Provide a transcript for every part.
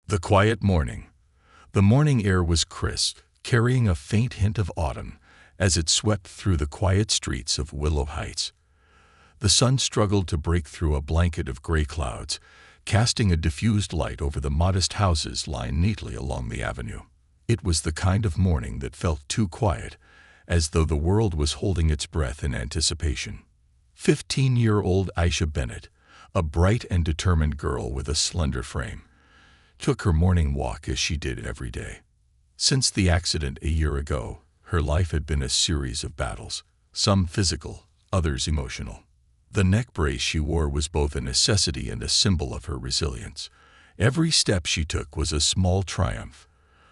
The quiet morning. The morning air was crisp, carrying a faint hint of autumn as it swept through the quiet streets of Willow Heights. The sun struggled to break through a blanket of gray clouds, casting a diffused light over the modest houses lying neatly along the avenue. It was the kind of morning that felt too quiet, as though the world was holding its breath in anticipation. 15-year-old Aisha Bennett, a bright and determined girl with a slender frame, took her morning walk as she did every day. Since the accident a year ago, her life had been a series of battles, some physical, others emotional. The neck brace she wore was both a necessity and a symbol of her resilience. Every step she took was a small triumph,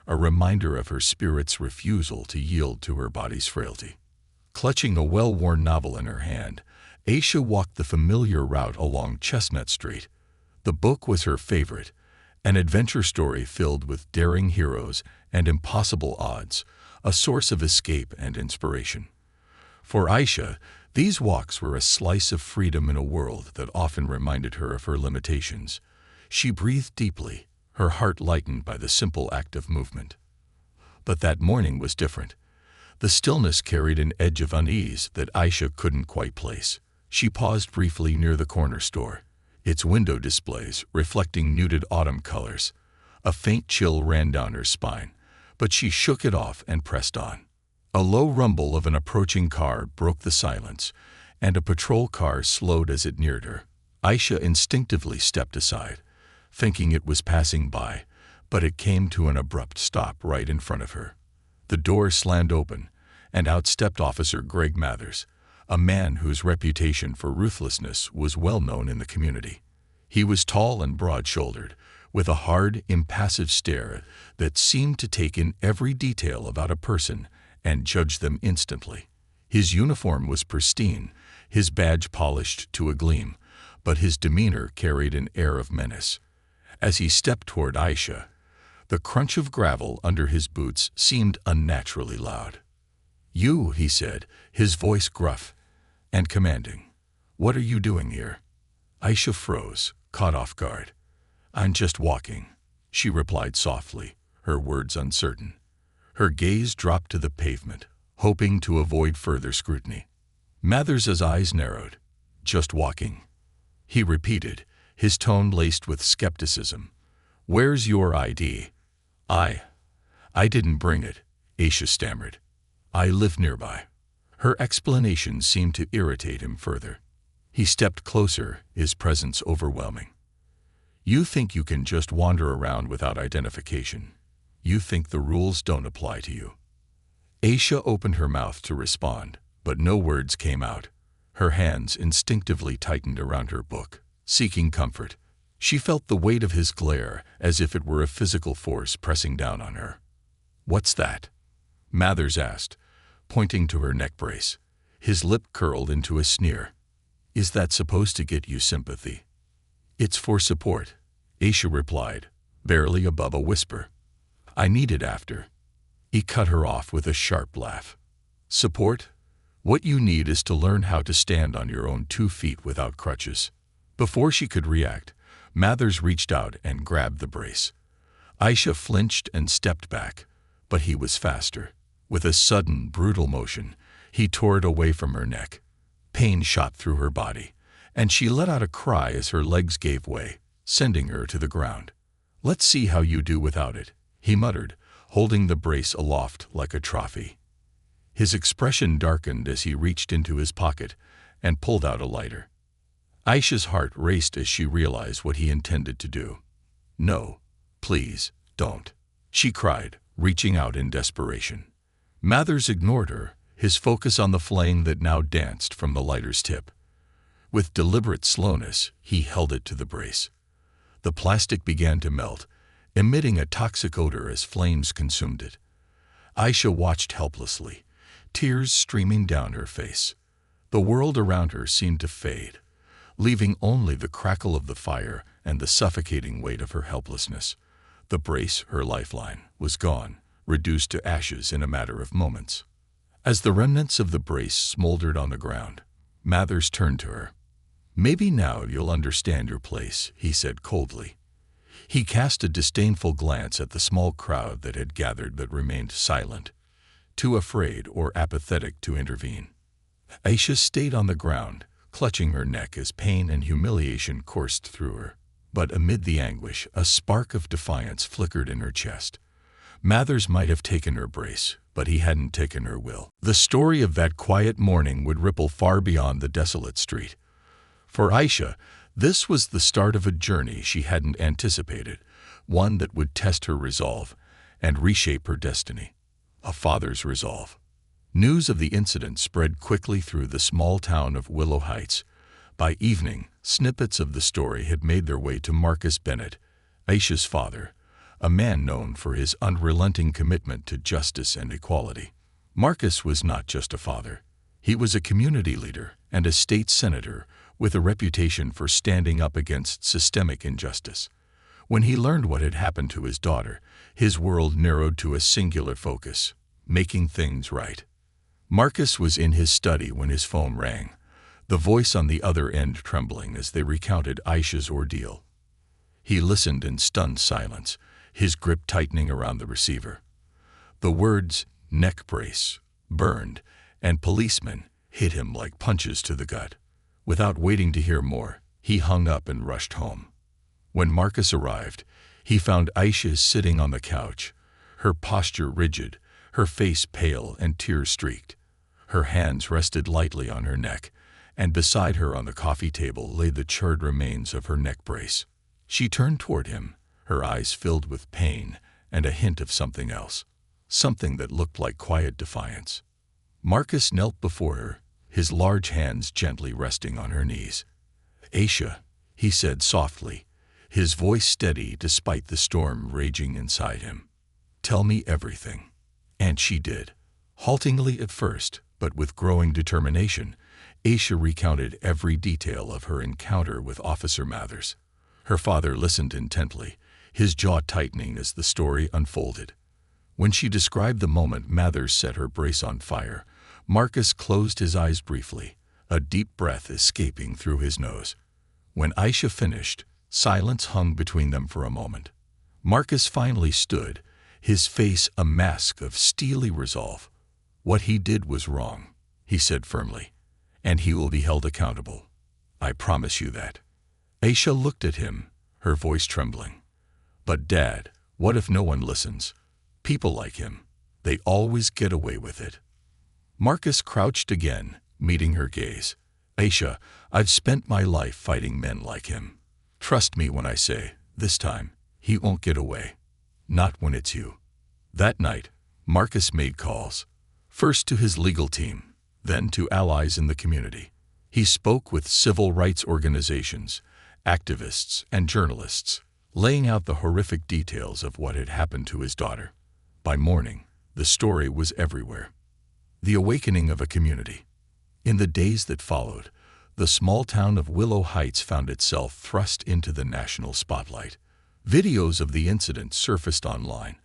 a reminder of her spirit's refusal to yield to her body's frailty. Clutching a well-worn novel in her hand, Aisha walked the familiar route along Chestnut Street. The book was her favorite, an adventure story filled with daring heroes and impossible odds, a source of escape and inspiration. For Aisha, these walks were a slice of freedom in a world that often reminded her of her limitations. She breathed deeply, her heart lightened by the simple act of movement. But that morning was different. The stillness carried an edge of unease that Aisha couldn't quite place. She paused briefly near the corner store, its window displays reflecting muted autumn colors. A faint chill ran down her spine, but she shook it off and pressed on. A low rumble of an approaching car broke the silence, and a patrol car slowed as it neared her. Aisha instinctively stepped aside, thinking it was passing by, but it came to an abrupt stop right in front of her. The door slammed open, and out stepped Officer Greg Mathers, a man whose reputation for ruthlessness was well known in the community. He was tall and broad-shouldered, with a hard, impassive stare that seemed to take in every detail about a person and judge them instantly. His uniform was pristine, his badge polished to a gleam, but his demeanor carried an air of menace. As he stepped toward Aisha, the crunch of gravel under his boots seemed unnaturally loud. "You," he said, his voice gruff and commanding. "What are you doing here?" Aisha froze, caught off guard. "I'm just walking," she replied softly, her words uncertain. Her gaze dropped to the pavement, hoping to avoid further scrutiny. Mathers's eyes narrowed. "Just walking," he repeated, his tone laced with skepticism. "Where's your ID?" I didn't bring it," Aisha stammered. "I live nearby." Her explanation seemed to irritate him further. He stepped closer, his presence overwhelming. "You think you can just wander around without identification? You think the rules don't apply to you?" Aisha opened her mouth to respond, but no words came out. Her hands instinctively tightened around her book, seeking comfort. She felt the weight of his glare as if it were a physical force pressing down on her. "What's that?" Mathers asked, pointing to her neck brace. His lip curled into a sneer. "Is that supposed to get you sympathy?" "It's for support," Aisha replied, barely above a whisper. "I need it after." He cut her off with a sharp laugh. "Support? What you need is to learn how to stand on your own 2 feet without crutches." Before she could react, Mathers reached out and grabbed the brace. Aisha flinched and stepped back, but he was faster. With a sudden, brutal motion, he tore it away from her neck. Pain shot through her body, and she let out a cry as her legs gave way, sending her to the ground. "Let's see how you do without it," he muttered, holding the brace aloft like a trophy. His expression darkened as he reached into his pocket and pulled out a lighter. Aisha's heart raced as she realized what he intended to do. "No, please, don't," she cried, reaching out in desperation. Mathers ignored her, his focus on the flame that now danced from the lighter's tip. With deliberate slowness, he held it to the brace. The plastic began to melt, emitting a toxic odor as flames consumed it. Aisha watched helplessly, tears streaming down her face. The world around her seemed to fade, leaving only the crackle of the fire and the suffocating weight of her helplessness. The brace, her lifeline, was gone, reduced to ashes in a matter of moments. As the remnants of the brace smoldered on the ground, Mathers turned to her. "Maybe now you'll understand your place," he said coldly. He cast a disdainful glance at the small crowd that had gathered but remained silent, too afraid or apathetic to intervene. Aisha stayed on the ground, clutching her neck as pain and humiliation coursed through her. But amid the anguish, a spark of defiance flickered in her chest. Mathers might have taken her brace, but he hadn't taken her will. The story of that quiet morning would ripple far beyond the desolate street. For Aisha, this was the start of a journey she hadn't anticipated, one that would test her resolve and reshape her destiny. A father's resolve. News of the incident spread quickly through the small town of Willow Heights. By evening, snippets of the story had made their way to Marcus Bennett, Aisha's father, a man known for his unrelenting commitment to justice and equality. Marcus was not just a father. He was a community leader and a state senator with a reputation for standing up against systemic injustice. When he learned what had happened to his daughter, his world narrowed to a singular focus: making things right. Marcus was in his study when his phone rang, the voice on the other end trembling as they recounted Aisha's ordeal. He listened in stunned silence, his grip tightening around the receiver. The words "neck brace," "burned," and "policeman" hit him like punches to the gut. Without waiting to hear more, he hung up and rushed home. When Marcus arrived, he found Aisha sitting on the couch, her posture rigid, her face pale and tear-streaked. Her hands rested lightly on her neck, and beside her on the coffee table lay the charred remains of her neck brace. She turned toward him, her eyes filled with pain and a hint of something else, something that looked like quiet defiance. Marcus knelt before her, his large hands gently resting on her knees. "Aisha," he said softly, his voice steady despite the storm raging inside him. "Tell me everything." And she did. Haltingly at first, but with growing determination, Aisha recounted every detail of her encounter with Officer Mathers. Her father listened intently, his jaw tightening as the story unfolded. When she described the moment Mathers set her brace on fire, Marcus closed his eyes briefly, a deep breath escaping through his nose. When Aisha finished, silence hung between them for a moment. Marcus finally stood, his face a mask of steely resolve. "What he did was wrong," he said firmly, "and he will be held accountable. I promise you that." Aisha looked at him, her voice trembling. "But Dad, what if no one listens? People like him, they always get away with it." Marcus crouched again, meeting her gaze. "Aisha, I've spent my life fighting men like him. Trust me when I say, this time, he won't get away. Not when it's you." That night, Marcus made calls, first to his legal team, then to allies in the community. He spoke with civil rights organizations, activists, and journalists, laying out the horrific details of what had happened to his daughter. By morning, the story was everywhere. The awakening of a community. In the days that followed, the small town of Willow Heights found itself thrust into the national spotlight. Videos of the incident surfaced online,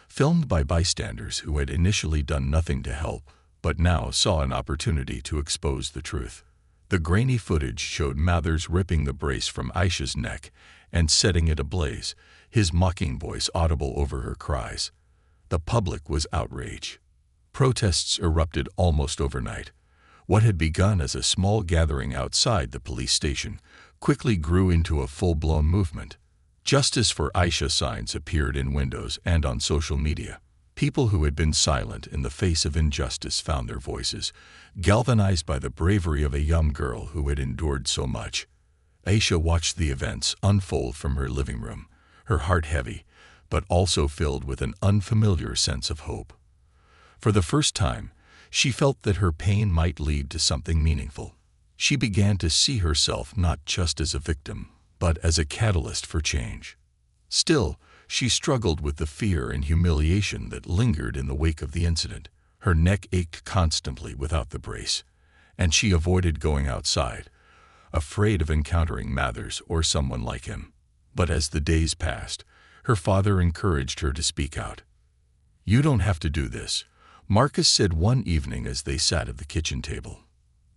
filmed by bystanders who had initially done nothing to help, but now saw an opportunity to expose the truth. The grainy footage showed Mathers ripping the brace from Aisha's neck and setting it ablaze, his mocking voice audible over her cries. The public was outraged. Protests erupted almost overnight. What had begun as a small gathering outside the police station quickly grew into a full-blown movement. Justice for Aisha signs appeared in windows and on social media. People who had been silent in the face of injustice found their voices, galvanized by the bravery of a young girl who had endured so much. Aisha watched the events unfold from her living room, her heart heavy, but also filled with an unfamiliar sense of hope. For the first time, she felt that her pain might lead to something meaningful. She began to see herself not just as a victim, but as a catalyst for change. Still, she struggled with the fear and humiliation that lingered in the wake of the incident. Her neck ached constantly without the brace, and she avoided going outside, afraid of encountering Mathers or someone like him. But as the days passed, her father encouraged her to speak out. "You don't have to do this," Marcus said one evening as they sat at the kitchen table.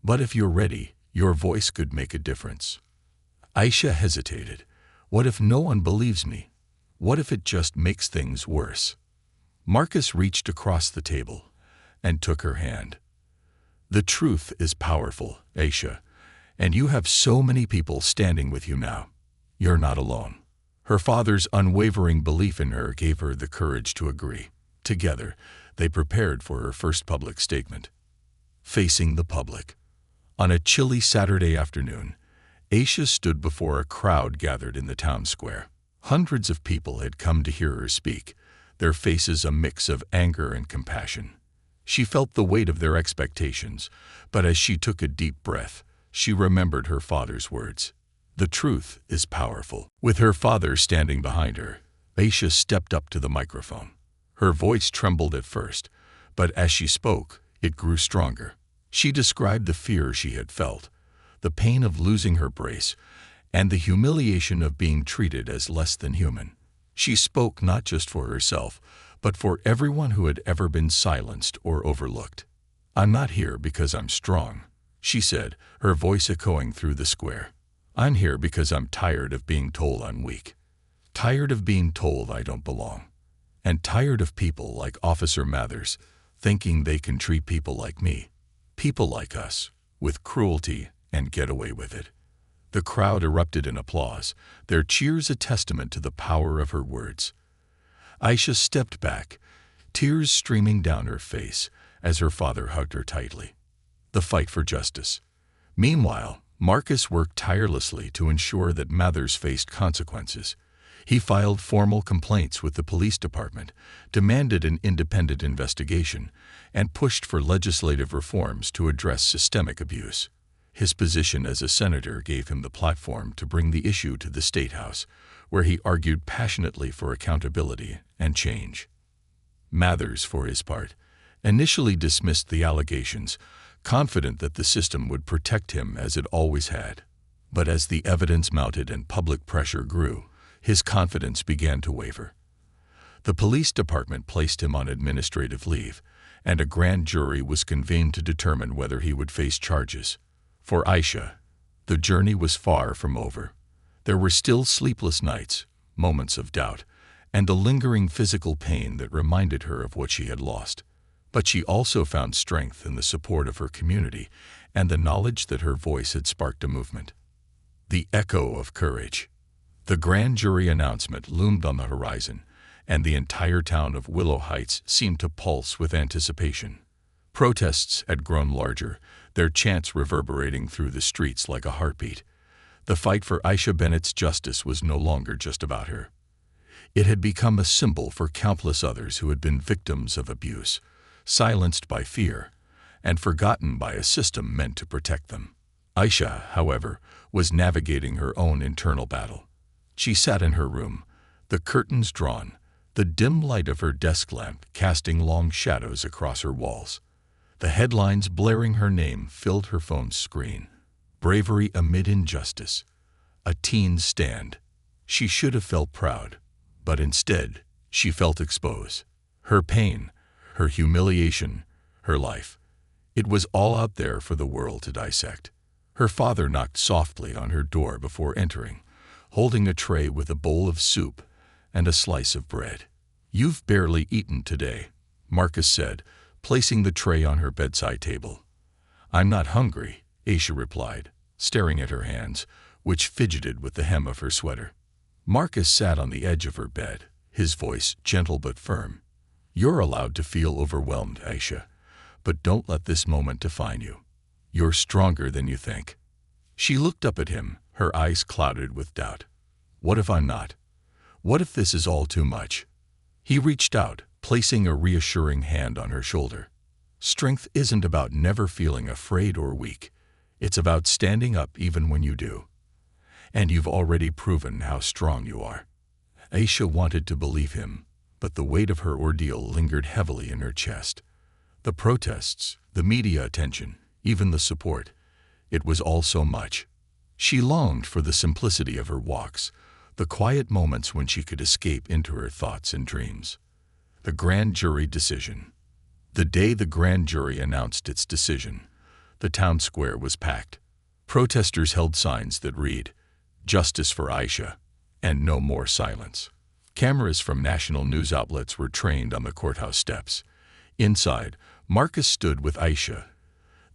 "But if you're ready, your voice could make a difference." Aisha hesitated. "What if no one believes me?" What if it just makes things worse? Marcus reached across the table and took her hand. The truth is powerful, Aisha, and you have so many people standing with you now. You're not alone. Her father's unwavering belief in her gave her the courage to agree. Together, they prepared for her first public statement. Facing the public. On a chilly Saturday afternoon, Aisha stood before a crowd gathered in the town square. Hundreds of people had come to hear her speak, their faces a mix of anger and compassion. She felt the weight of their expectations, but as she took a deep breath, she remembered her father's words. The truth is powerful. With her father standing behind her, Aisha stepped up to the microphone. Her voice trembled at first, but as she spoke, it grew stronger. She described the fear she had felt, the pain of losing her brace, and the humiliation of being treated as less than human. She spoke not just for herself, but for everyone who had ever been silenced or overlooked. "I'm not here because I'm strong," she said, her voice echoing through the square. "I'm here because I'm tired of being told I'm weak. Tired of being told I don't belong. And tired of people like Officer Mathers thinking they can treat people like me, people like us, with cruelty and get away with it." The crowd erupted in applause, their cheers a testament to the power of her words. Aisha stepped back, tears streaming down her face as her father hugged her tightly. The fight for justice. Meanwhile, Marcus worked tirelessly to ensure that Mathers faced consequences. He filed formal complaints with the police department, demanded an independent investigation, and pushed for legislative reforms to address systemic abuse. His position as a senator gave him the platform to bring the issue to the State House, where he argued passionately for accountability and change. Mathers, for his part, initially dismissed the allegations, confident that the system would protect him as it always had. But as the evidence mounted and public pressure grew, his confidence began to waver. The police department placed him on administrative leave, and a grand jury was convened to determine whether he would face charges. For Aisha, the journey was far from over. There were still sleepless nights, moments of doubt, and a lingering physical pain that reminded her of what she had lost. But she also found strength in the support of her community and the knowledge that her voice had sparked a movement. The echo of courage. The grand jury announcement loomed on the horizon, and the entire town of Willow Heights seemed to pulse with anticipation. Protests had grown larger, their chants reverberating through the streets like a heartbeat. The fight for Aisha Bennett's justice was no longer just about her. It had become a symbol for countless others who had been victims of abuse, silenced by fear, and forgotten by a system meant to protect them. Aisha, however, was navigating her own internal battle. She sat in her room, the curtains drawn, the dim light of her desk lamp casting long shadows across her walls. The headlines blaring her name filled her phone's screen. Bravery amid injustice. A teen's stand. She should have felt proud, but instead, she felt exposed. Her pain, her humiliation, her life. It was all out there for the world to dissect. Her father knocked softly on her door before entering, holding a tray with a bowl of soup and a slice of bread. "You've barely eaten today," Marcus said, placing the tray on her bedside table. "I'm not hungry," Aisha replied, staring at her hands, which fidgeted with the hem of her sweater. Marcus sat on the edge of her bed, his voice gentle but firm. "You're allowed to feel overwhelmed, Aisha, but don't let this moment define you. You're stronger than you think." She looked up at him, her eyes clouded with doubt. "What if I'm not? What if this is all too much?" He reached out, placing a reassuring hand on her shoulder. "Strength isn't about never feeling afraid or weak. It's about standing up even when you do. And you've already proven how strong you are." Aisha wanted to believe him, but the weight of her ordeal lingered heavily in her chest. The protests, the media attention, even the support, it was all so much. She longed for the simplicity of her walks, the quiet moments when she could escape into her thoughts and dreams. The grand jury decision. The day the grand jury announced its decision, the town square was packed. Protesters held signs that read, "Justice for Aisha," and "No more silence." Cameras from national news outlets were trained on the courthouse steps. Inside, Marcus stood with Aisha,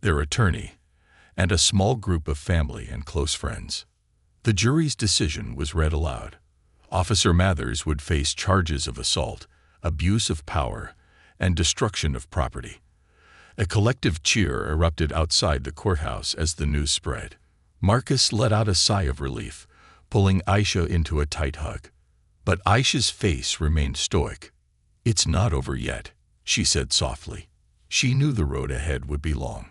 their attorney, and a small group of family and close friends. The jury's decision was read aloud. Officer Mathers would face charges of assault, abuse of power, and destruction of property. A collective cheer erupted outside the courthouse as the news spread. Marcus let out a sigh of relief, pulling Aisha into a tight hug. But Aisha's face remained stoic. "It's not over yet," she said softly. She knew the road ahead would be long.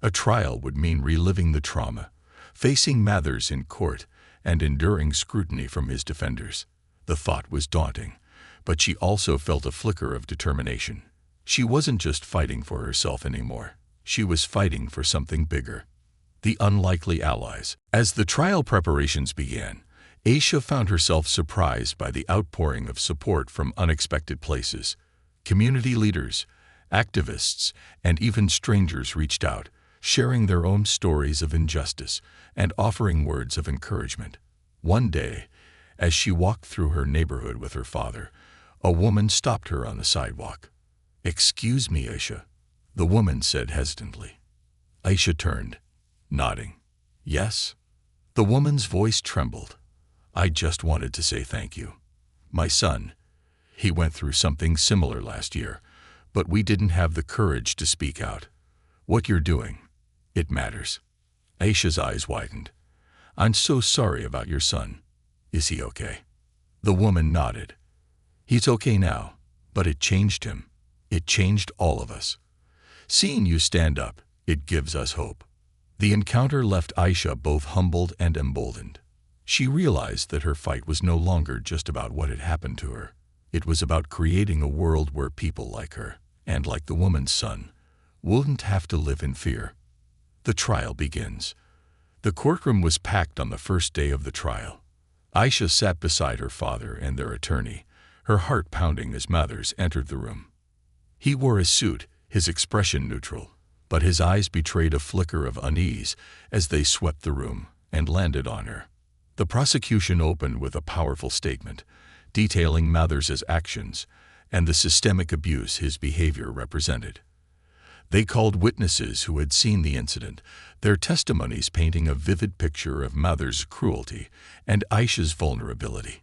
A trial would mean reliving the trauma, facing Mathers in court, and enduring scrutiny from his defenders. The thought was daunting, but she also felt a flicker of determination. She wasn't just fighting for herself anymore. She was fighting for something bigger. The unlikely allies. As the trial preparations began, Aisha found herself surprised by the outpouring of support from unexpected places. Community leaders, activists, and even strangers reached out, sharing their own stories of injustice and offering words of encouragement. One day, as she walked through her neighborhood with her father, a woman stopped her on the sidewalk. "Excuse me, Aisha," the woman said hesitantly. Aisha turned, nodding. "Yes?" The woman's voice trembled. "I just wanted to say thank you. My son, he went through something similar last year, but we didn't have the courage to speak out. What you're doing, it matters." Aisha's eyes widened. "I'm so sorry about your son. Is he okay?" The woman nodded. "He's okay now, but it changed him. It changed all of us. Seeing you stand up, it gives us hope." The encounter left Aisha both humbled and emboldened. She realized that her fight was no longer just about what had happened to her. It was about creating a world where people like her, and like the woman's son, wouldn't have to live in fear. The trial begins. The courtroom was packed on the first day of the trial. Aisha sat beside her father and their attorney, her heart pounding as Mathers entered the room. He wore a suit, his expression neutral, but his eyes betrayed a flicker of unease as they swept the room and landed on her. The prosecution opened with a powerful statement, detailing Mathers' actions and the systemic abuse his behavior represented. They called witnesses who had seen the incident, their testimonies painting a vivid picture of Mathers' cruelty and Aisha's vulnerability.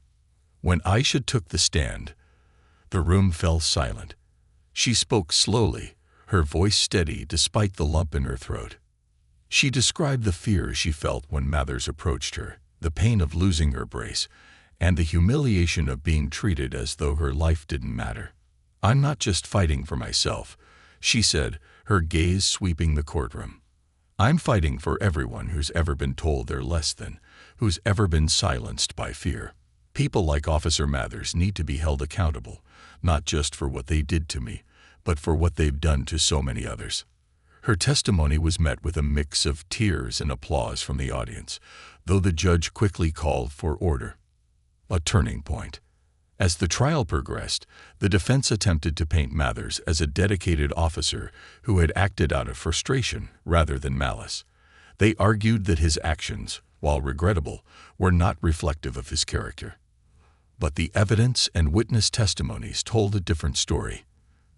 When Aisha took the stand, the room fell silent. She spoke slowly, her voice steady despite the lump in her throat. She described the fear she felt when Mathers approached her, the pain of losing her brace, and the humiliation of being treated as though her life didn't matter. "I'm not just fighting for myself," she said, her gaze sweeping the courtroom. "I'm fighting for everyone who's ever been told they're less than, who's ever been silenced by fear. People like Officer Mathers need to be held accountable, not just for what they did to me, but for what they've done to so many others." Her testimony was met with a mix of tears and applause from the audience, though the judge quickly called for order. A turning point. As the trial progressed, the defense attempted to paint Mathers as a dedicated officer who had acted out of frustration rather than malice. They argued that his actions, while regrettable, were not reflective of his character. But the evidence and witness testimonies told a different story.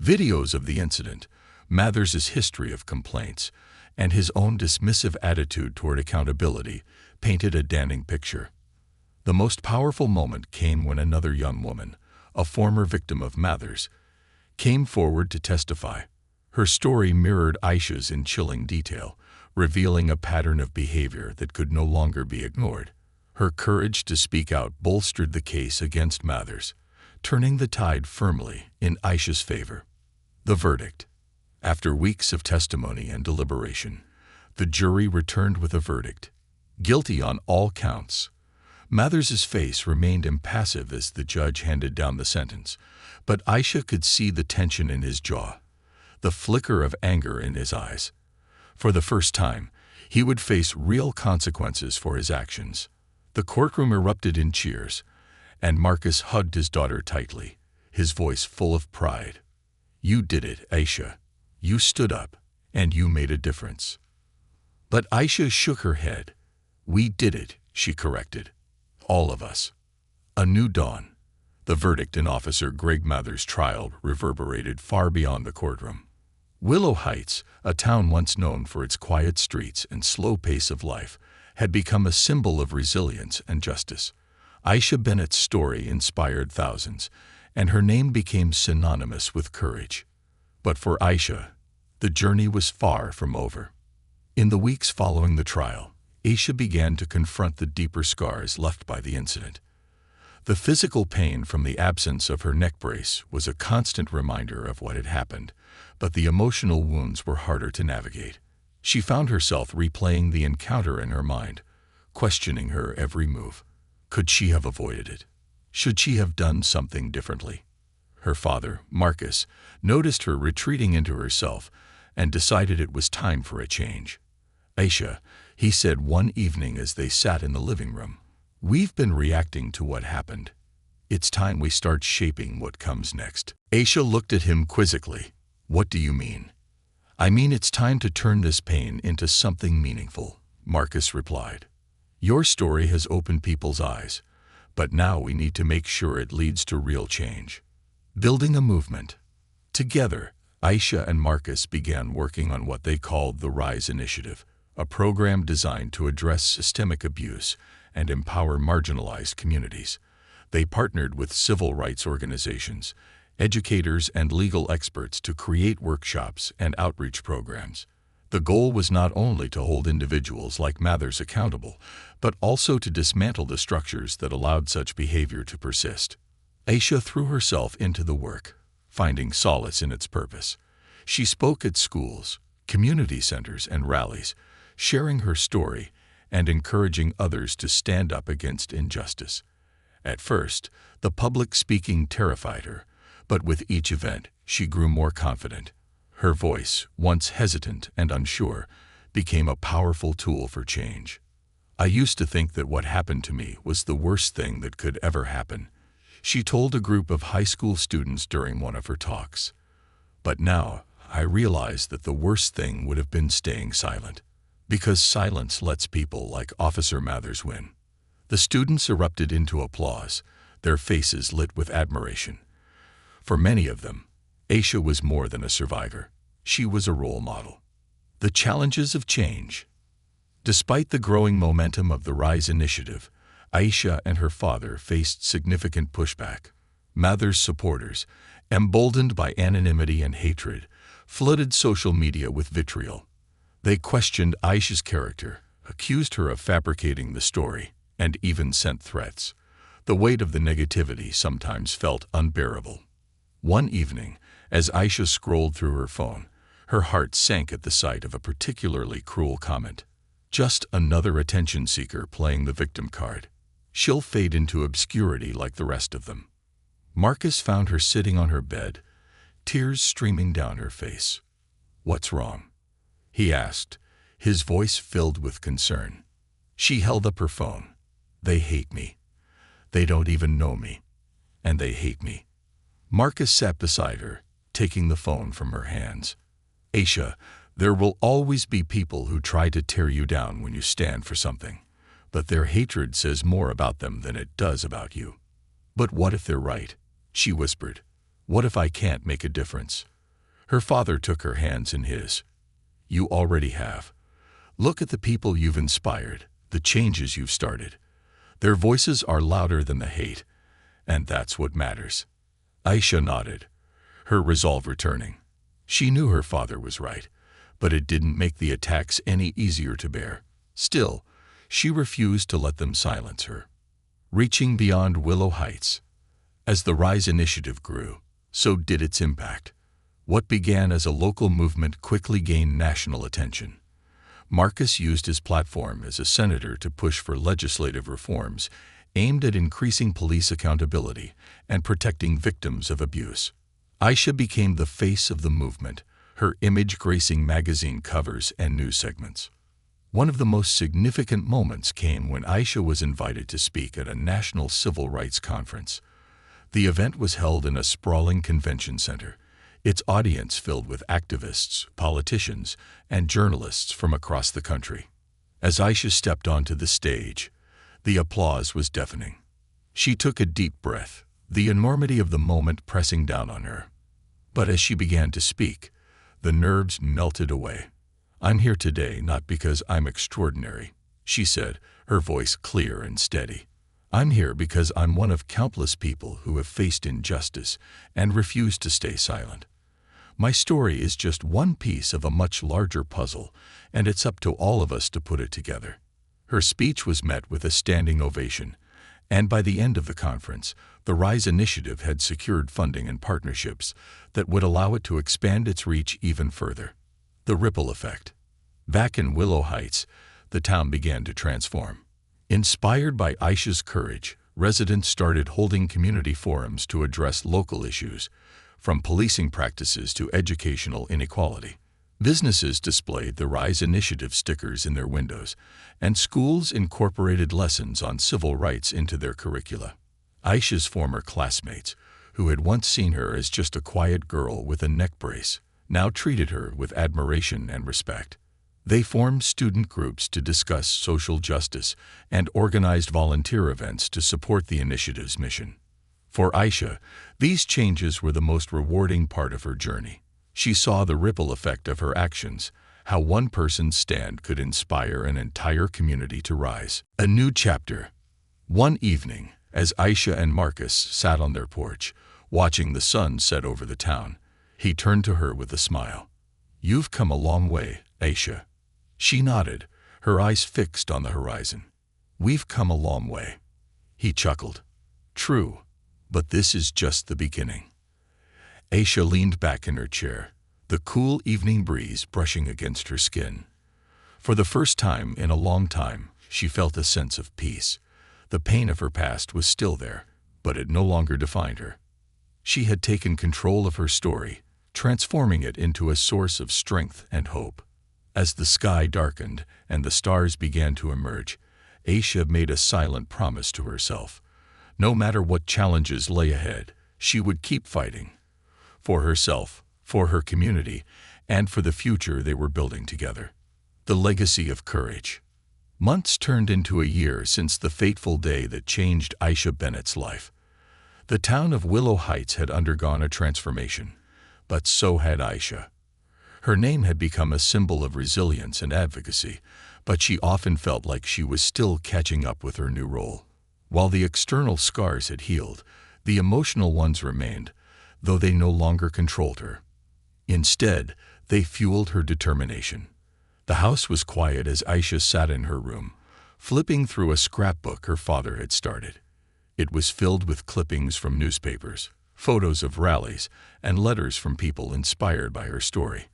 Videos of the incident, Mathers' history of complaints, and his own dismissive attitude toward accountability painted a damning picture. The most powerful moment came when another young woman, a former victim of Mathers, came forward to testify. Her story mirrored Aisha's in chilling detail, revealing a pattern of behavior that could no longer be ignored. Her courage to speak out bolstered the case against Mathers, turning the tide firmly in Aisha's favor. The verdict. After weeks of testimony and deliberation, the jury returned with a verdict. Guilty on all counts. Mathers' face remained impassive as the judge handed down the sentence, but Aisha could see the tension in his jaw, the flicker of anger in his eyes. For the first time, he would face real consequences for his actions. The courtroom erupted in cheers, and Marcus hugged his daughter tightly, his voice full of pride. "You did it, Aisha. You stood up, and you made a difference." But Aisha shook her head. "We did it," she corrected. "All of us." A new dawn. The verdict in Officer Greg Mather's trial reverberated far beyond the courtroom. Willow Heights, a town once known for its quiet streets and slow pace of life, had become a symbol of resilience and justice. Aisha Bennett's story inspired thousands, and her name became synonymous with courage. But for Aisha, the journey was far from over. In the weeks following the trial, Aisha began to confront the deeper scars left by the incident. The physical pain from the absence of her neck brace was a constant reminder of what had happened, but the emotional wounds were harder to navigate. She found herself replaying the encounter in her mind, questioning her every move. Could she have avoided it? Should she have done something differently? Her father, Marcus, noticed her retreating into herself and decided it was time for a change. "Aisha," he said one evening as they sat in the living room, "we've been reacting to what happened. It's time we start shaping what comes next." Aisha looked at him quizzically. "What do you mean?" "I mean it's time to turn this pain into something meaningful," Marcus replied. "Your story has opened people's eyes, but now we need to make sure it leads to real change. Building a movement." Together, Aisha and Marcus began working on what they called the RISE Initiative, a program designed to address systemic abuse and empower marginalized communities. They partnered with civil rights organizations, educators, and legal experts to create workshops and outreach programs. The goal was not only to hold individuals like Mathers accountable, but also to dismantle the structures that allowed such behavior to persist. Aisha threw herself into the work, finding solace in its purpose. She spoke at schools, community centers, and rallies, sharing her story and encouraging others to stand up against injustice. At first, the public speaking terrified her, but with each event, she grew more confident. Her voice, once hesitant and unsure, became a powerful tool for change. "I used to think that what happened to me was the worst thing that could ever happen," she told a group of high school students during one of her talks. "But now, I realize that the worst thing would have been staying silent, because silence lets people like Officer Mathers win." The students erupted into applause, their faces lit with admiration. For many of them, Aisha was more than a survivor. She was a role model. The challenges of change. Despite the growing momentum of the RISE Initiative, Aisha and her father faced significant pushback. Mathers' supporters, emboldened by anonymity and hatred, flooded social media with vitriol. They questioned Aisha's character, accused her of fabricating the story, and even sent threats. The weight of the negativity sometimes felt unbearable. One evening, as Aisha scrolled through her phone, her heart sank at the sight of a particularly cruel comment. "Just another attention seeker playing the victim card. She'll fade into obscurity like the rest of them." Marcus found her sitting on her bed, tears streaming down her face. "What's wrong?" he asked, his voice filled with concern. She held up her phone. "They hate me. They don't even know me. And they hate me." Marcus sat beside her, taking the phone from her hands. "Aisha, there will always be people who try to tear you down when you stand for something, but their hatred says more about them than it does about you." "But what if they're right?" she whispered. "What if I can't make a difference?" Her father took her hands in his. "You already have. Look at the people you've inspired, the changes you've started. Their voices are louder than the hate, and that's what matters." Aisha nodded, her resolve returning. She knew her father was right, but it didn't make the attacks any easier to bear. Still, she refused to let them silence her. Reaching beyond Willow Heights. As the RISE Initiative grew, so did its impact. What began as a local movement quickly gained national attention. Marcus used his platform as a senator to push for legislative reforms aimed at increasing police accountability and protecting victims of abuse. Aisha became the face of the movement, her image gracing magazine covers and news segments. One of the most significant moments came when Aisha was invited to speak at a national civil rights conference. The event was held in a sprawling convention center, its audience filled with activists, politicians, and journalists from across the country. As Aisha stepped onto the stage, the applause was deafening. She took a deep breath, the enormity of the moment pressing down on her. But as she began to speak, the nerves melted away. "I'm here today not because I'm extraordinary," she said, her voice clear and steady. "I'm here because I'm one of countless people who have faced injustice and refused to stay silent. My story is just one piece of a much larger puzzle, and it's up to all of us to put it together." Her speech was met with a standing ovation, and by the end of the conference, the RISE initiative had secured funding and partnerships that would allow it to expand its reach even further. The ripple effect. Back in Willow Heights, the town began to transform. Inspired by Aisha's courage, residents started holding community forums to address local issues, from policing practices to educational inequality. Businesses displayed the RISE initiative stickers in their windows, and schools incorporated lessons on civil rights into their curricula. Aisha's former classmates, who had once seen her as just a quiet girl with a neck brace, now treated her with admiration and respect. They formed student groups to discuss social justice and organized volunteer events to support the initiative's mission. For Aisha, these changes were the most rewarding part of her journey. She saw the ripple effect of her actions, how one person's stand could inspire an entire community to rise. A new chapter. One evening, as Aisha and Marcus sat on their porch, watching the sun set over the town, he turned to her with a smile. "You've come a long way, Aisha." She nodded, her eyes fixed on the horizon. "We've come a long way." He chuckled. "True, but this is just the beginning." Aisha leaned back in her chair, the cool evening breeze brushing against her skin. For the first time in a long time, she felt a sense of peace. The pain of her past was still there, but it no longer defined her. She had taken control of her story, transforming it into a source of strength and hope. As the sky darkened and the stars began to emerge, Aisha made a silent promise to herself. No matter what challenges lay ahead, she would keep fighting. For herself, for her community, and for the future they were building together. The legacy of courage. Months turned into a year since the fateful day that changed Aisha Bennett's life. The town of Willow Heights had undergone a transformation, but so had Aisha. Her name had become a symbol of resilience and advocacy, but she often felt like she was still catching up with her new role. While the external scars had healed, the emotional ones remained, though they no longer controlled her. Instead, they fueled her determination. The house was quiet as Aisha sat in her room, flipping through a scrapbook her father had started. It was filled with clippings from newspapers, photos of rallies, and letters from people inspired by her story.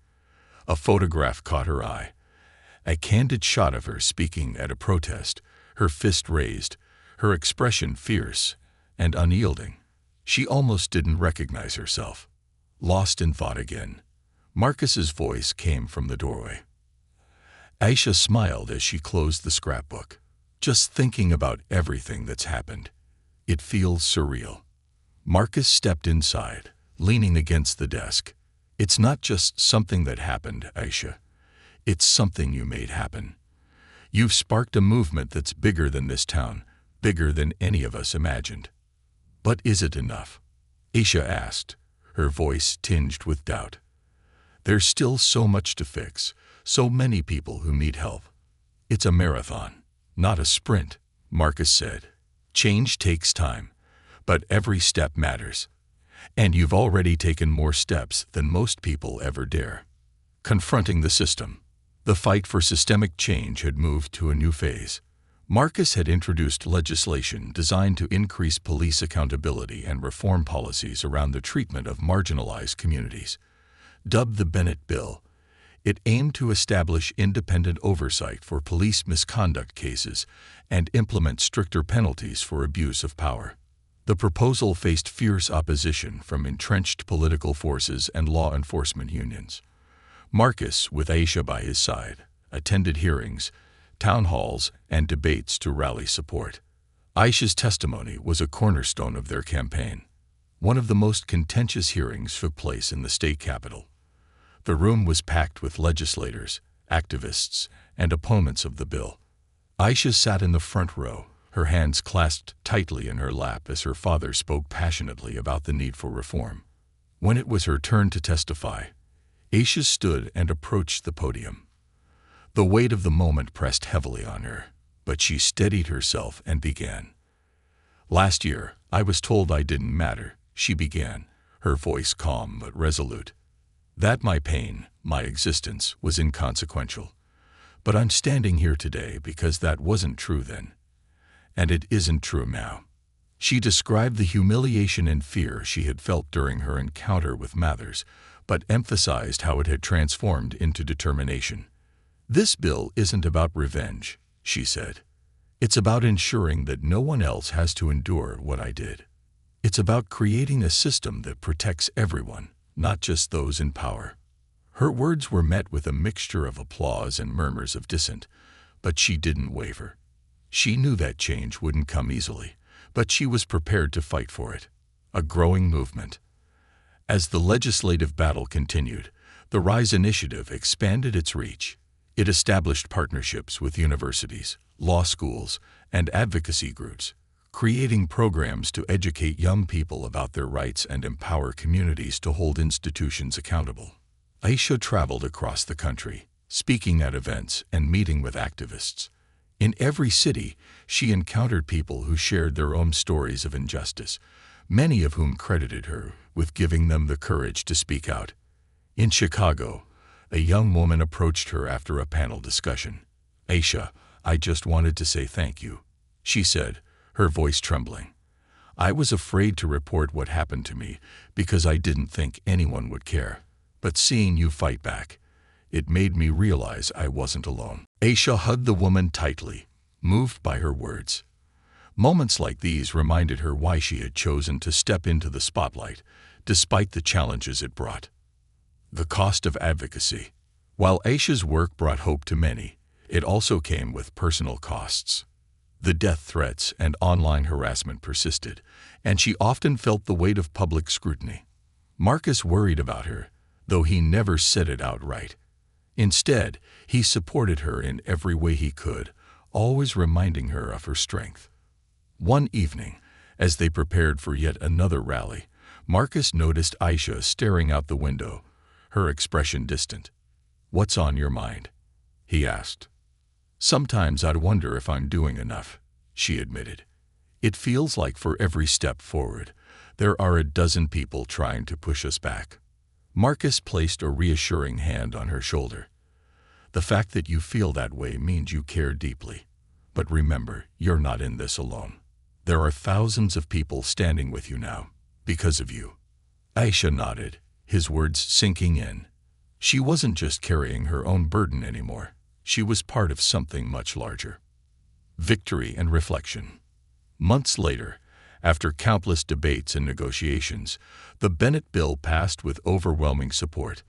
A photograph caught her eye. A candid shot of her speaking at a protest, her fist raised, her expression fierce and unyielding. She almost didn't recognize herself. Lost in thought again, Marcus's voice came from the doorway. Aisha smiled as she closed the scrapbook. "Just thinking about everything that's happened. It feels surreal." Marcus stepped inside, leaning against the desk. "It's not just something that happened, Aisha. It's something you made happen. You've sparked a movement that's bigger than this town, bigger than any of us imagined." "But is it enough?" Aisha asked, her voice tinged with doubt. "There's still so much to fix, so many people who need help. It's a marathon, not a sprint," Marcus said. "Change takes time, but every step matters. And you've already taken more steps than most people ever dare." Confronting the system. The fight for systemic change had moved to a new phase. Marcus had introduced legislation designed to increase police accountability and reform policies around the treatment of marginalized communities. Dubbed the Bennett Bill, it aimed to establish independent oversight for police misconduct cases and implement stricter penalties for abuse of power. The proposal faced fierce opposition from entrenched political forces and law enforcement unions. Marcus, with Aisha by his side, attended hearings, town halls, and debates to rally support. Aisha's testimony was a cornerstone of their campaign. One of the most contentious hearings took place in the state capitol. The room was packed with legislators, activists, and opponents of the bill. Aisha sat in the front row, her hands clasped tightly in her lap as her father spoke passionately about the need for reform. When it was her turn to testify, Aisha stood and approached the podium. The weight of the moment pressed heavily on her, but she steadied herself and began. "Last year, I was told I didn't matter," she began, her voice calm but resolute. "That my pain, my existence, was inconsequential. But I'm standing here today because that wasn't true then. And it isn't true now." She described the humiliation and fear she had felt during her encounter with Mathers, but emphasized how it had transformed into determination. "This bill isn't about revenge," she said. "It's about ensuring that no one else has to endure what I did. It's about creating a system that protects everyone, not just those in power." Her words were met with a mixture of applause and murmurs of dissent, but she didn't waver. She knew that change wouldn't come easily, but she was prepared to fight for it. A growing movement. As the legislative battle continued, the RISE initiative expanded its reach. It established partnerships with universities, law schools, and advocacy groups, creating programs to educate young people about their rights and empower communities to hold institutions accountable. Aisha traveled across the country, speaking at events and meeting with activists. In every city, she encountered people who shared their own stories of injustice, many of whom credited her with giving them the courage to speak out. In Chicago, a young woman approached her after a panel discussion. "Aisha, I just wanted to say thank you," she said, her voice trembling. "I was afraid to report what happened to me because I didn't think anyone would care. But seeing you fight back, it made me realize I wasn't alone." Aisha hugged the woman tightly, moved by her words. Moments like these reminded her why she had chosen to step into the spotlight, despite the challenges it brought. The cost of advocacy. While Aisha's work brought hope to many, it also came with personal costs. The death threats and online harassment persisted, and she often felt the weight of public scrutiny. Marcus worried about her, though he never said it outright. Instead, he supported her in every way he could, always reminding her of her strength. One evening, as they prepared for yet another rally, Marcus noticed Aisha staring out the window, her expression distant. "What's on your mind?" he asked. "Sometimes I wonder if I'm doing enough," she admitted. "It feels like for every step forward, there are a dozen people trying to push us back." Marcus placed a reassuring hand on her shoulder. "The fact that you feel that way means you care deeply. But remember, you're not in this alone. There are thousands of people standing with you now, because of you." Aisha nodded, his words sinking in. She wasn't just carrying her own burden anymore. She was part of something much larger. Victory and reflection. Months later, after countless debates and negotiations, the Bennett bill passed with overwhelming support.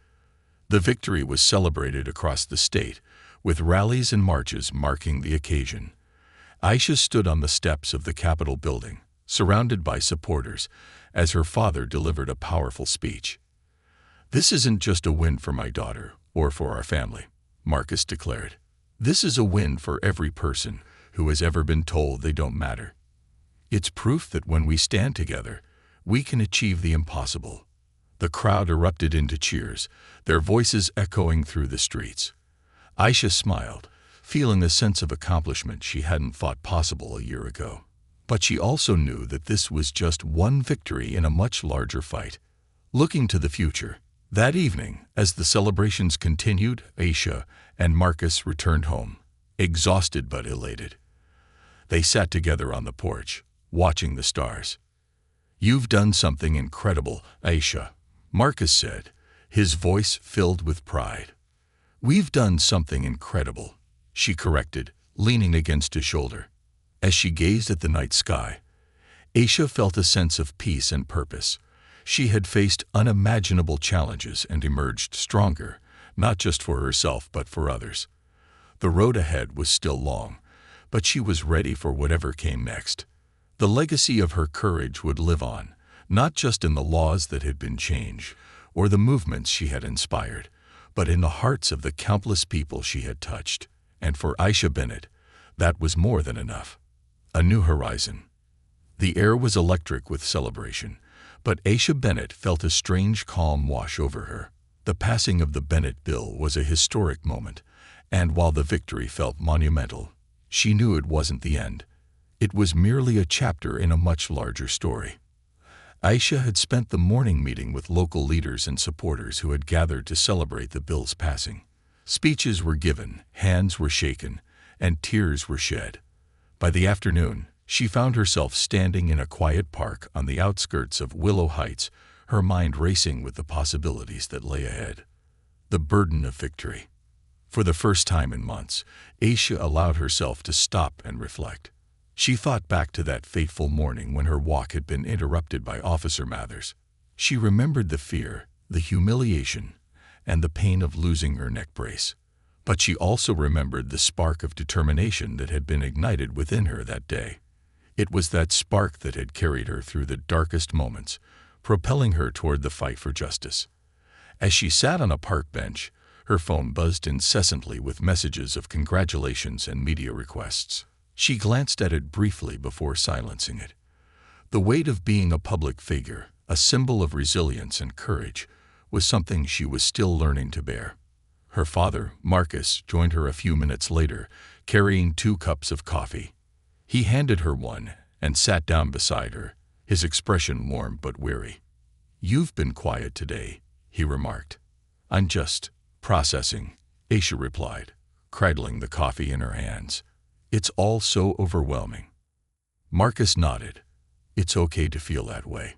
The victory was celebrated across the state, with rallies and marches marking the occasion. Aisha stood on the steps of the Capitol building, surrounded by supporters, as her father delivered a powerful speech. "This isn't just a win for my daughter or for our family," Marcus declared. "This is a win for every person who has ever been told they don't matter. It's proof that when we stand together, we can achieve the impossible." The crowd erupted into cheers, their voices echoing through the streets. Aisha smiled, feeling a sense of accomplishment she hadn't thought possible a year ago. But she also knew that this was just one victory in a much larger fight. Looking to the future, that evening, as the celebrations continued, Aisha and Marcus returned home, exhausted but elated. They sat together on the porch, watching the stars. "You've done something incredible, Aisha," Marcus said, his voice filled with pride. "We've done something incredible," she corrected, leaning against his shoulder. As she gazed at the night sky, Aisha felt a sense of peace and purpose. She had faced unimaginable challenges and emerged stronger, not just for herself but for others. The road ahead was still long, but she was ready for whatever came next. The legacy of her courage would live on, not just in the laws that had been changed or the movements she had inspired, but in the hearts of the countless people she had touched. And for Aisha Bennett, that was more than enough. A new horizon. The air was electric with celebration, but Aisha Bennett felt a strange calm wash over her. The passing of the Bennett bill was a historic moment, and while the victory felt monumental, she knew it wasn't the end. It was merely a chapter in a much larger story. Aisha had spent the morning meeting with local leaders and supporters who had gathered to celebrate the bill's passing. Speeches were given, hands were shaken, and tears were shed. By the afternoon, she found herself standing in a quiet park on the outskirts of Willow Heights, her mind racing with the possibilities that lay ahead. The burden of victory. For the first time in months, Aisha allowed herself to stop and reflect. She thought back to that fateful morning when her walk had been interrupted by Officer Mathers. She remembered the fear, the humiliation, and the pain of losing her neck brace. But she also remembered the spark of determination that had been ignited within her that day. It was that spark that had carried her through the darkest moments, propelling her toward the fight for justice. As she sat on a park bench, her phone buzzed incessantly with messages of congratulations and media requests. She glanced at it briefly before silencing it. The weight of being a public figure, a symbol of resilience and courage, was something she was still learning to bear. Her father, Marcus, joined her a few minutes later, carrying 2 cups of coffee. He handed her one and sat down beside her, his expression warm but weary. "You've been quiet today," he remarked. "I'm just processing," Aisha replied, cradling the coffee in her hands. "It's all so overwhelming." Marcus nodded. "It's okay to feel that way.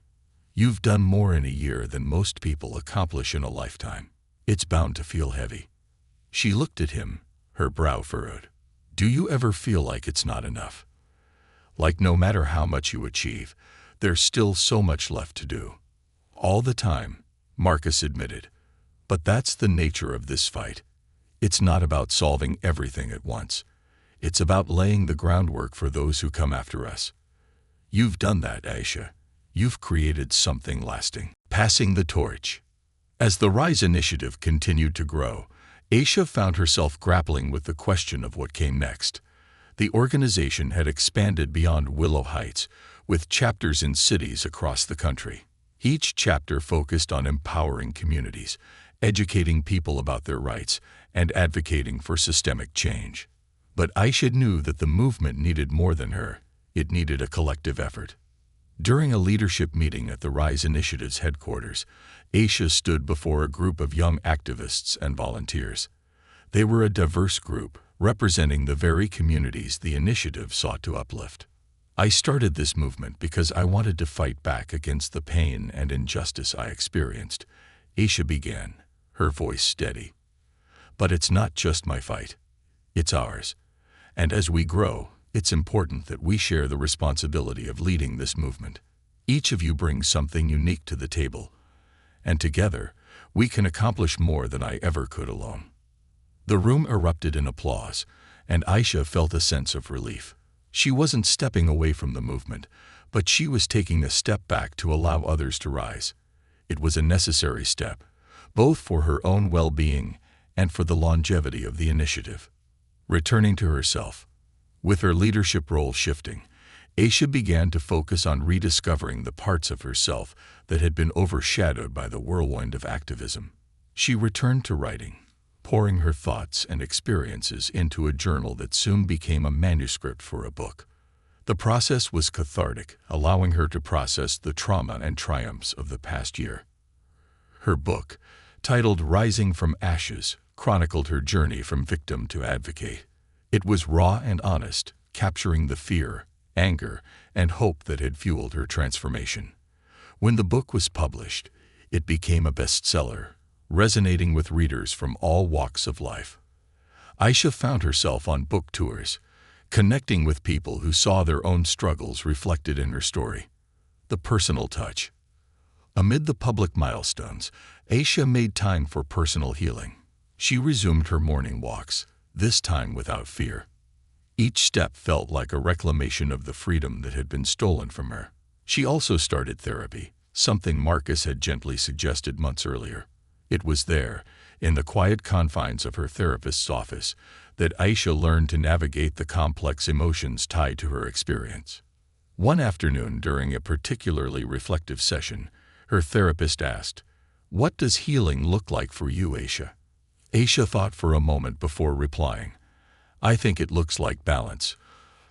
You've done more in a year than most people accomplish in a lifetime. It's bound to feel heavy." She looked at him, her brow furrowed. "Do you ever feel like it's not enough? Like no matter how much you achieve, there's still so much left to do?" "All the time," Marcus admitted. "But that's the nature of this fight. It's not about solving everything at once. It's about laying the groundwork for those who come after us. You've done that, Aisha. You've created something lasting." Passing the torch. As the Rise initiative continued to grow, Aisha found herself grappling with the question of what came next. The organization had expanded beyond Willow Heights, with chapters in cities across the country. Each chapter focused on empowering communities, educating people about their rights, and advocating for systemic change. But Aisha knew that the movement needed more than her. It needed a collective effort. During a leadership meeting at the Rise Initiative's headquarters, Aisha stood before a group of young activists and volunteers. They were a diverse group, representing the very communities the initiative sought to uplift. "I started this movement because I wanted to fight back against the pain and injustice I experienced," Aisha began, her voice steady. "But it's not just my fight. It's ours. And as we grow, it's important that we share the responsibility of leading this movement. Each of you brings something unique to the table, and together, we can accomplish more than I ever could alone." The room erupted in applause, and Aisha felt a sense of relief. She wasn't stepping away from the movement, but she was taking a step back to allow others to rise. It was a necessary step, both for her own well-being and for the longevity of the initiative. Returning to herself. With her leadership role shifting, Aisha began to focus on rediscovering the parts of herself that had been overshadowed by the whirlwind of activism. She returned to writing, pouring her thoughts and experiences into a journal that soon became a manuscript for a book. The process was cathartic, allowing her to process the trauma and triumphs of the past year. Her book, titled Rising from Ashes, chronicled her journey from victim to advocate. It was raw and honest, capturing the fear, anger, and hope that had fueled her transformation. When the book was published, it became a bestseller, resonating with readers from all walks of life. Aisha found herself on book tours, connecting with people who saw their own struggles reflected in her story. The personal touch. Amid the public milestones, Aisha made time for personal healing. She resumed her morning walks, this time without fear. Each step felt like a reclamation of the freedom that had been stolen from her. She also started therapy, something Marcus had gently suggested months earlier. It was there, in the quiet confines of her therapist's office, that Aisha learned to navigate the complex emotions tied to her experience. One afternoon during a particularly reflective session, her therapist asked, "What does healing look like for you, Aisha?" Aisha thought for a moment before replying, "I think it looks like balance,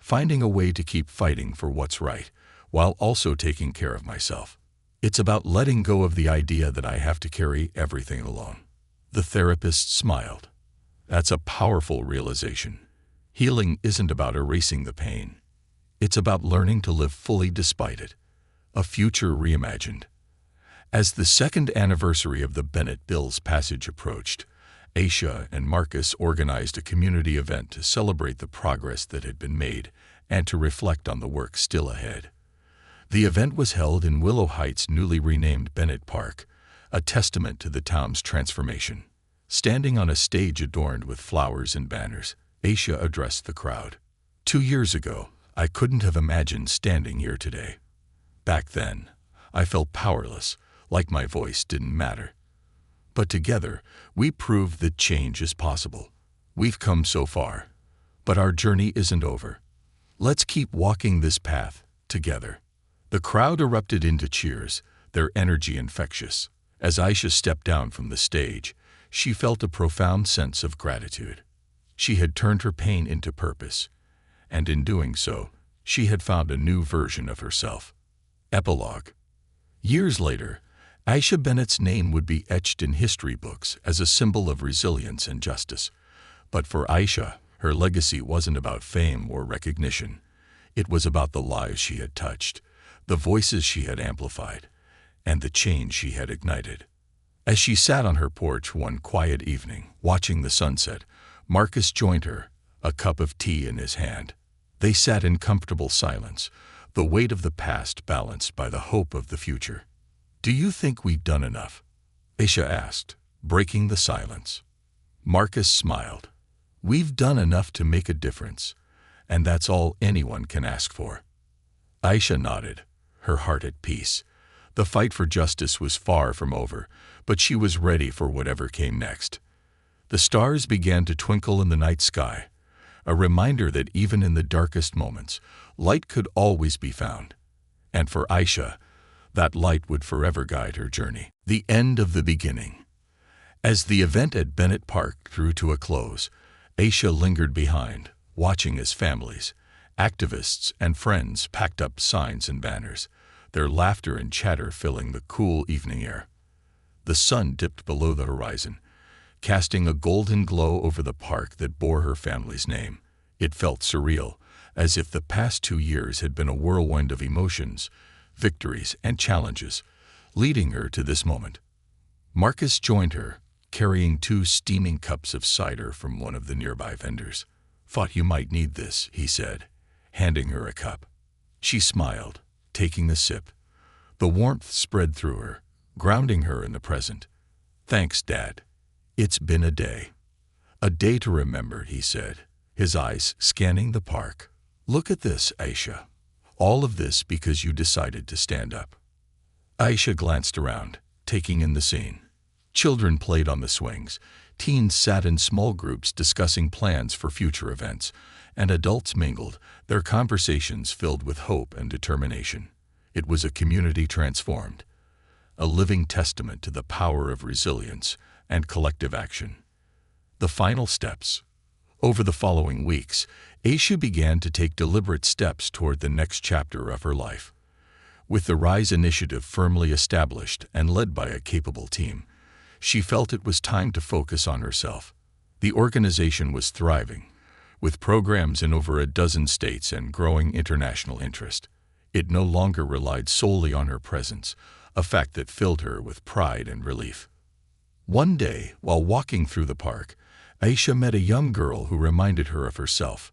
finding a way to keep fighting for what's right, while also taking care of myself. It's about letting go of the idea that I have to carry everything alone." The therapist smiled. "That's a powerful realization. Healing isn't about erasing the pain. It's about learning to live fully despite it. A future reimagined." As the second anniversary of the Bennett Bill's passage approached, Aisha and Marcus organized a community event to celebrate the progress that had been made and to reflect on the work still ahead. The event was held in Willow Heights' newly renamed Bennett Park, a testament to the town's transformation. Standing on a stage adorned with flowers and banners, Aisha addressed the crowd. "2 years ago, I couldn't have imagined standing here today. Back then, I felt powerless, like my voice didn't matter. But together, we proved that change is possible. We've come so far, but our journey isn't over. Let's keep walking this path together." The crowd erupted into cheers, their energy infectious. As Aisha stepped down from the stage, she felt a profound sense of gratitude. She had turned her pain into purpose, and in doing so, she had found a new version of herself. Epilogue. Years later, Aisha Bennett's name would be etched in history books as a symbol of resilience and justice. But for Aisha, her legacy wasn't about fame or recognition. It was about the lives she had touched, the voices she had amplified, and the change she had ignited. As she sat on her porch one quiet evening, watching the sunset, Marcus joined her, a cup of tea in his hand. They sat in comfortable silence, the weight of the past balanced by the hope of the future. "Do you think we've done enough?" Aisha asked, breaking the silence. Marcus smiled. "We've done enough to make a difference, and that's all anyone can ask for." Aisha nodded, her heart at peace. The fight for justice was far from over, but she was ready for whatever came next. The stars began to twinkle in the night sky, a reminder that even in the darkest moments, light could always be found. And for Aisha, that light would forever guide her journey. The end of the beginning. As the event at Bennett Park drew to a close, Aisha lingered behind, watching as families, activists, and friends packed up signs and banners, their laughter and chatter filling the cool evening air. The sun dipped below the horizon, casting a golden glow over the park that bore her family's name. It felt surreal, as if the past 2 years had been a whirlwind of emotions, victories, and challenges, leading her to this moment. Marcus joined her, carrying 2 steaming cups of cider from one of the nearby vendors. "Thought you might need this," he said, handing her a cup. She smiled, taking a sip. The warmth spread through her, grounding her in the present. "Thanks, Dad. It's been a day. A day to remember," he said, his eyes scanning the park. "Look at this, Aisha. All of this because you decided to stand up." Aisha glanced around, taking in the scene. Children played on the swings, teens sat in small groups discussing plans for future events, and adults mingled, their conversations filled with hope and determination. It was a community transformed, a living testament to the power of resilience and collective action. The final steps. Over the following weeks, Aisha began to take deliberate steps toward the next chapter of her life. With the Rise initiative firmly established and led by a capable team, she felt it was time to focus on herself. The organization was thriving, with programs in over a dozen states and growing international interest. It no longer relied solely on her presence, a fact that filled her with pride and relief. One day, while walking through the park, Aisha met a young girl who reminded her of herself.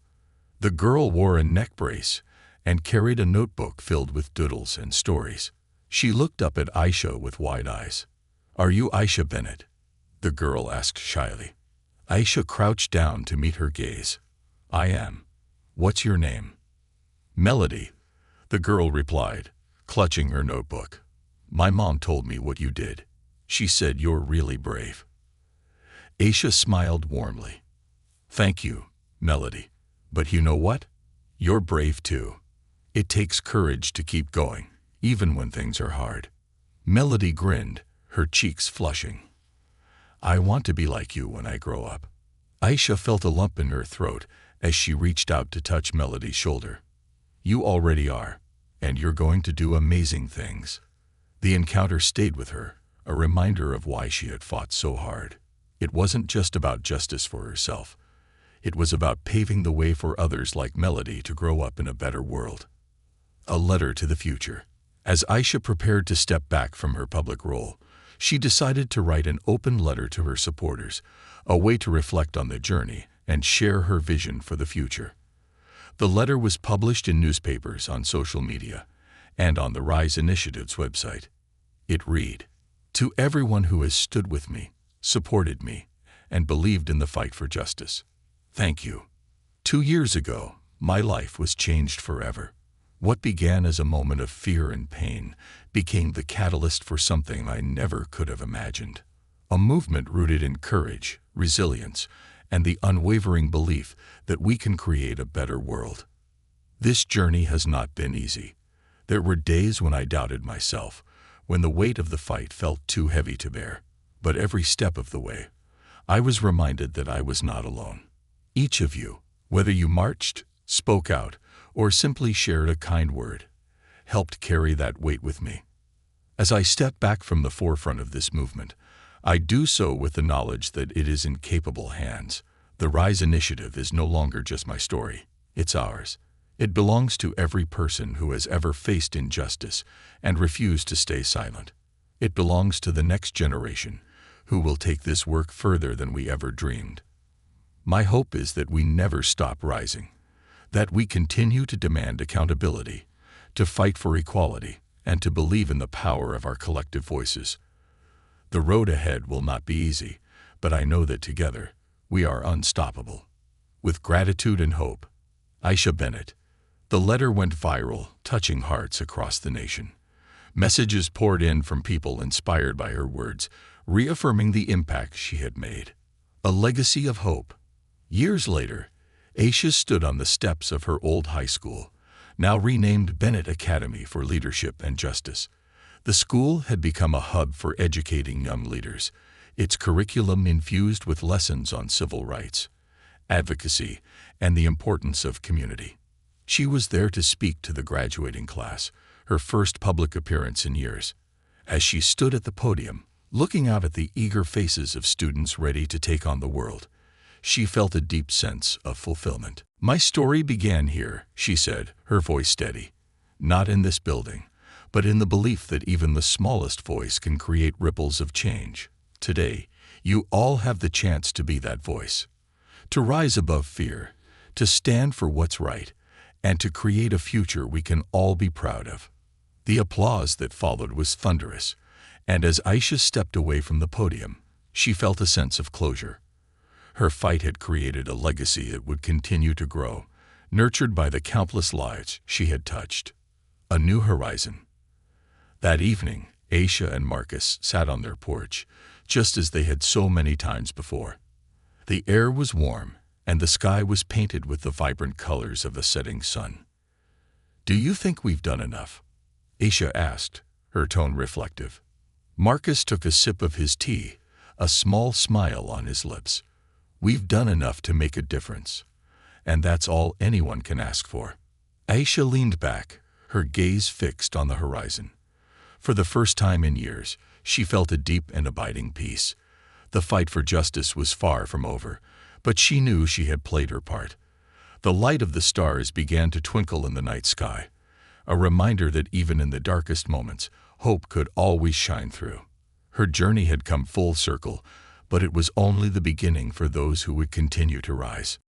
The girl wore a neck brace and carried a notebook filled with doodles and stories. She looked up at Aisha with wide eyes. "Are you Aisha Bennett?" the girl asked shyly. Aisha crouched down to meet her gaze. "I am. What's your name?" "Melody," the girl replied, clutching her notebook. "My mom told me what you did. She said you're really brave." Aisha smiled warmly. Thank you, Melody. But you know what? You're brave too. It takes courage to keep going, even when things are hard. Melody grinned, her cheeks flushing. I want to be like you when I grow up. Aisha felt a lump in her throat as she reached out to touch Melody's shoulder. You already are, and you're going to do amazing things. The encounter stayed with her, a reminder of why she had fought so hard. It wasn't just about justice for herself. It was about paving the way for others like Melody to grow up in a better world. A letter to the future. As Aisha prepared to step back from her public role, she decided to write an open letter to her supporters, a way to reflect on the journey and share her vision for the future. The letter was published in newspapers, on social media, and on the Rise Initiative's website. It read, "To everyone who has stood with me, supported me, and believed in the fight for justice, thank you. 2 years ago, my life was changed forever. What began as a moment of fear and pain became the catalyst for something I never could have imagined. A movement rooted in courage, resilience, and the unwavering belief that we can create a better world. This journey has not been easy. There were days when I doubted myself, when the weight of the fight felt too heavy to bear. But every step of the way, I was reminded that I was not alone. Each of you, whether you marched, spoke out, or simply shared a kind word, helped carry that weight with me. As I step back from the forefront of this movement, I do so with the knowledge that it is in capable hands. The Rise Initiative is no longer just my story, it's ours. It belongs to every person who has ever faced injustice and refused to stay silent. It belongs to the next generation, who will take this work further than we ever dreamed. My hope is that we never stop rising, that we continue to demand accountability, to fight for equality, and to believe in the power of our collective voices. The road ahead will not be easy, but I know that together, we are unstoppable. With gratitude and hope, Aisha Bennett. The letter went viral, touching hearts across the nation. Messages poured in from people inspired by her words, reaffirming the impact she had made. A legacy of hope. Years later, Aisha stood on the steps of her old high school, now renamed Bennett Academy for Leadership and Justice. The school had become a hub for educating young leaders, its curriculum infused with lessons on civil rights, advocacy, and the importance of community. She was there to speak to the graduating class, her first public appearance in years. As she stood at the podium, looking out at the eager faces of students ready to take on the world, she felt a deep sense of fulfillment. My story began here, she said, her voice steady. Not in this building, but in the belief that even the smallest voice can create ripples of change. Today, you all have the chance to be that voice, to rise above fear, to stand for what's right, and to create a future we can all be proud of. The applause that followed was thunderous, and as Aisha stepped away from the podium, she felt a sense of closure. Her fight had created a legacy that would continue to grow, nurtured by the countless lives she had touched. A new horizon. That evening, Aisha and Marcus sat on their porch, just as they had so many times before. The air was warm, and the sky was painted with the vibrant colors of the setting sun. "Do you think we've done enough?" Aisha asked, her tone reflective. Marcus took a sip of his tea, a small smile on his lips. "We've done enough to make a difference, and that's all anyone can ask for." Aisha leaned back, her gaze fixed on the horizon. For the first time in years, she felt a deep and abiding peace. The fight for justice was far from over, but she knew she had played her part. The light of the stars began to twinkle in the night sky, a reminder that even in the darkest moments, hope could always shine through. Her journey had come full circle, but it was only the beginning for those who would continue to rise.